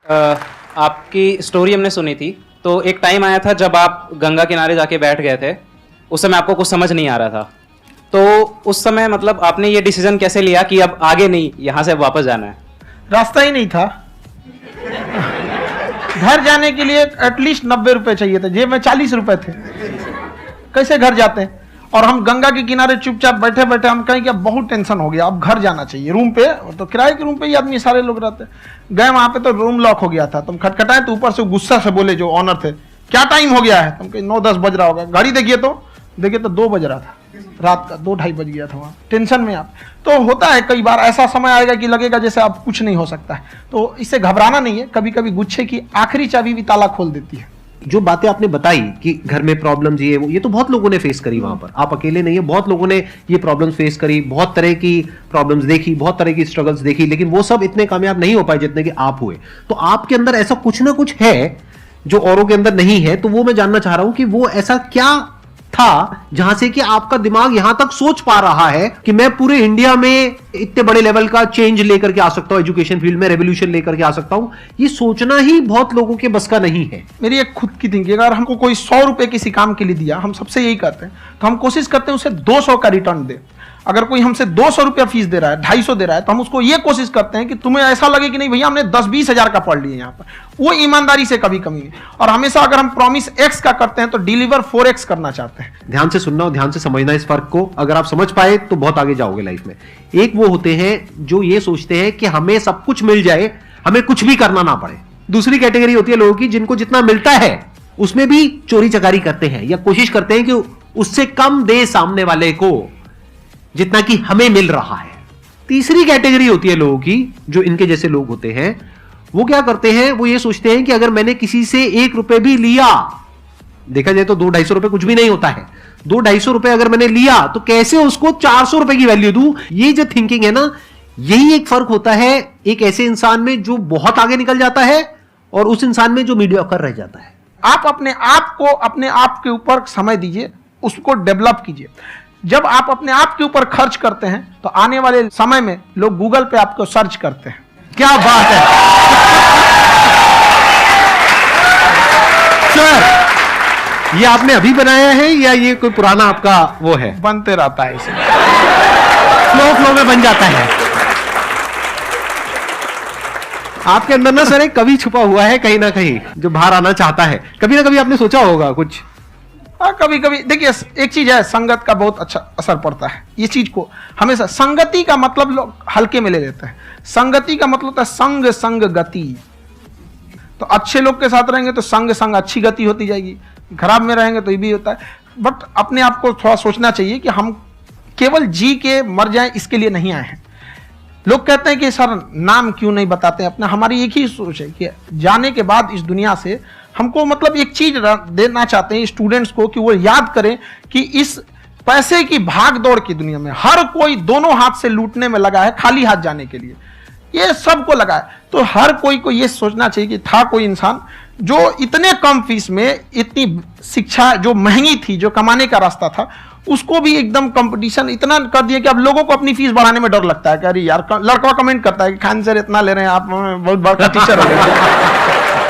आपकी स्टोरी हमने सुनी थी, तो एक टाइम आया था जब आप गंगा किनारे जाके बैठ गए थे। उस समय आपको कुछ समझ नहीं आ रहा था, तो उस समय मतलब आपने ये डिसीजन कैसे लिया कि अब आगे नहीं, यहाँ से वापस जाना है? रास्ता ही नहीं था। घर जाने के लिए एटलीस्ट 90 रुपए चाहिए थे, जेब में 40 रुपए थे। कैसे घर जाते हैं? और हम गंगा के किनारे चुपचाप बैठे बैठे हम कहें कि अब बहुत टेंशन हो गया, अब घर जाना चाहिए। रूम पे, तो किराए के रूम पे ही आदमी सारे लोग रहते। गए वहां पे तो रूम लॉक हो गया था। तुम खटखटाए तो ऊपर से गुस्सा से बोले जो ऑनर थे, क्या टाइम हो गया है? तुम कहे 9-10 बज रहा होगा। गाड़ी देखिए तो 2 बज रहा था रात का, 2-2:30 बज गया था वहाँ। टेंशन में आप तो होता है, कई बार ऐसा समय आएगा कि लगेगा जैसे अब कुछ नहीं हो सकता है। तो इससे घबराना नहीं है। कभी कभी गुच्छे की आखिरी चाबी भी ताला खोल देती है। जो बातें आपने बताई कि घर में प्रॉब्लम्स ये तो बहुत लोगों ने फेस करी वहां पर, आप अकेले नहीं है, बहुत लोगों ने ये प्रॉब्लम्स फेस करी, बहुत तरह की प्रॉब्लम्स देखी, बहुत तरह की स्ट्रगल्स देखी, लेकिन वो सब इतने कामयाब नहीं हो पाए जितने कि आप हुए। तो आपके अंदर ऐसा कुछ ना कुछ है जो औरों के अंदर नहीं है। तो वो मैं जानना चाह रहा हूं कि वो ऐसा क्या था जहां से कि आपका दिमाग यहां तक सोच पा रहा है कि मैं पूरे इंडिया में इतने बड़े लेवल का चेंज लेकर के आ सकता हूं, एजुकेशन फील्ड में रेवोल्यूशन लेकर के आ सकता हूं। ये सोचना ही बहुत लोगों के बस का नहीं है। मेरी एक खुद की थिंकिंग, अगर हमको कोई 100 रुपए किसी काम के लिए दिया, हम सबसे यही करते हैं, तो हम कोशिश करते हैं उसे 200 का रिटर्न दे। अगर कोई हमसे 200 रुपया फीस दे रहा है, 250 दे रहा है, तो हम उसको ये कोशिश करते हैं कि तुम्हें ऐसा लगे कि नहीं भैया हमने 10-20 हजार का पढ़ लिया यहाँ पर। वो ईमानदारी से कभी कमी है। और हमेशा अगर हम प्रॉमिस एक्स का करते हैं तो डिलीवर 4x करना चाहते हैं। ध्यान से सुनना और ध्यान से समझना इस फर्क को। अगर आप समझ पाए तो बहुत आगे जाओगे लाइफ में। एक वो होते हैं जो ये सोचते हैं कि हमें सब कुछ मिल जाए, हमें कुछ भी करना ना पड़े। दूसरी कैटेगरी होती है लोगों की जिनको जितना मिलता है उसमें भी चोरी चकारी करते हैं या कोशिश करते हैं कि उससे कम दे सामने वाले को जितना कि हमें मिल रहा है। तीसरी कैटेगरी होती है लोगों की, जो इनके जैसे लोग होते हैं, वो क्या करते हैं, वो ये सोचते हैं कि अगर मैंने किसी से 1 रुपए भी लिया, देखा जाए तो 200-250 रुपए कुछ भी नहीं होता है, 200-250 रुपए अगर मैंने लिया तो कैसे उसको 400 रुपए की वैल्यू दूं। ये जो थिंकिंग है ना, यही एक फर्क होता है एक ऐसे इंसान में जो बहुत आगे निकल जाता है और उस इंसान में जो मीडियोकर रह जाता है। आप अपने आप को अपने आप के ऊपर समय दीजिए, उसको डेवलप कीजिए। जब आप अपने आप के ऊपर खर्च करते हैं तो आने वाले समय में लोग गूगल पे आपको सर्च करते हैं। क्या बात है सर, ये आपने अभी बनाया है या ये कोई पुराना आपका वो है? बनते रहता है, इसे फ्लो में बन जाता है। आपके अंदर ना सर एक कवि छुपा हुआ है कहीं ना कहीं जो बाहर आना चाहता है। कभी ना कभी आपने सोचा होगा कुछ? हाँ, कभी कभी देखिए, एक चीज है, संगत का बहुत अच्छा असर पड़ता है। ये चीज को हमेशा, संगति का मतलब लोग हल्के में ले लेते हैं। संगति का मतलब होता है संग संग गति। तो अच्छे लोग के साथ रहेंगे तो संग संग अच्छी गति होती जाएगी, खराब में रहेंगे तो ये भी होता है। बट अपने आप को थोड़ा सोचना चाहिए कि हम केवल जी के मर जाएं इसके लिए नहीं आए हैं। लोग कहते हैं कि सर नाम क्यों नहीं बताते अपना। हमारी एक ही सोच है कि जाने के बाद इस दुनिया से हमको मतलब एक चीज देना चाहते हैं स्टूडेंट्स को, कि वो याद करें कि इस पैसे की भाग दौड़ की दुनिया में हर कोई दोनों हाथ से लूटने में लगा है, खाली हाथ जाने के लिए ये सबको लगा है। तो हर कोई को ये सोचना चाहिए कि था कोई इंसान जो इतने कम फीस में इतनी शिक्षा जो महंगी थी, जो कमाने का रास्ता था, उसको भी एकदम कंपटीशन इतना कर दिया कि अब लोगों को अपनी फीस बढ़ाने में डर लगता है कि अरे यार, लड़का कमेंट करता है कि खान सर इतना ले रहे हैं, आप बहुत बड़ा टीचर हो गए।